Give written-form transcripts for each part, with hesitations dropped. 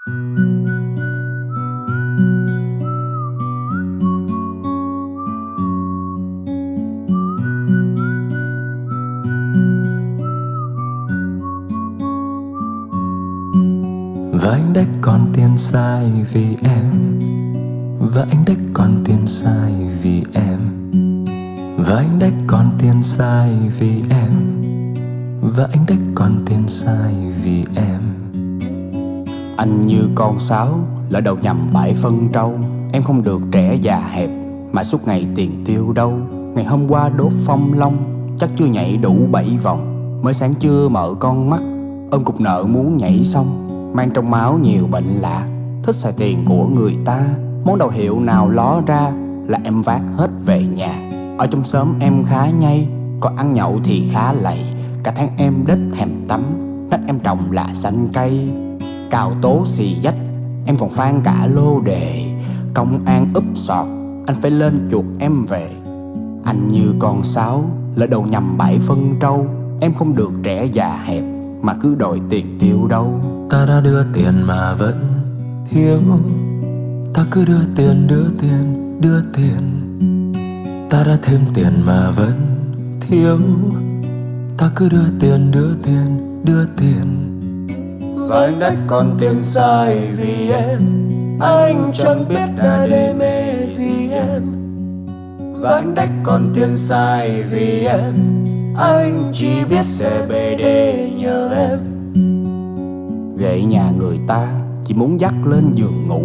Và anh đã còn tiền sai vì em, và anh đã còn tiền sai vì em, và anh đã còn tiền sai vì em, và anh đã còn tiền sai vì em. Anh như con sáo lỡ đầu nhầm bãi phân trâu. Em không được trẻ già hẹp mà suốt ngày tiền tiêu đâu. Ngày hôm qua đốt phong long, chắc chưa nhảy đủ 7 vòng. Mới sáng trưa mở con mắt, ôm cục nợ muốn nhảy xong. Mang trong máu nhiều bệnh lạ, thích xài tiền của người ta. Món đồ hiệu nào ló ra là em vác hết về nhà. Ở trong xóm em khá nhây, còn ăn nhậu thì khá lầy. Cả tháng em đít thèm tắm, nách em trồng là xanh cây. Cào tố xì dách, em còn phan cả lô đề. Công an úp sọt, anh phải lên chuột em về. Anh như con sáo lỡ đầu nhầm bãi phân trâu. Em không được trẻ già hẹp mà cứ đòi tiền tiêu đâu. Ta đã đưa tiền mà vẫn thiếu, ta cứ đưa tiền, đưa tiền, đưa tiền. Ta đã thêm tiền mà vẫn thiếu, ta cứ đưa tiền, đưa tiền, đưa tiền. Và anh đã còn tiền sai vì em, anh chẳng biết đã đê mê gì em. Và anh đã còn tiền sai vì em, anh chỉ biết sẽ bề để nhờ em. Về nhà người ta chỉ muốn dắt lên giường ngủ,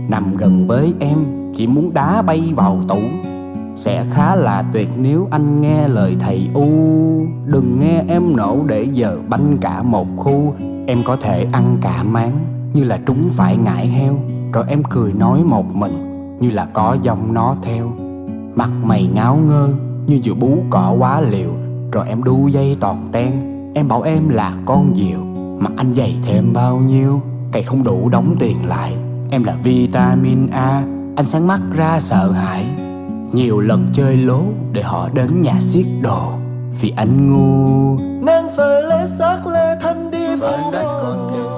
nằm gần với em chỉ muốn đá bay vào tủ. Sẽ khá là tuyệt nếu anh nghe lời thầy U. Đừng nghe em nổ để giờ banh cả một khu. Em có thể ăn cả máng như là trúng phải ngải heo. Rồi em cười nói một mình như là có dòng nó theo. Mặt mày ngáo ngơ như vừa bú cỏ quá liều. Rồi em đu dây toàn ten. Em bảo em là con diều mà anh dày thêm bao nhiêu cày không đủ đóng tiền lại. Em là vitamin A, anh sáng mắt ra sợ hãi. Nhiều lần chơi lố để họ đến nhà xiết đồ. Vì anh ngu nên phải lấy xác lê thân đi. Và anh đã còn tiền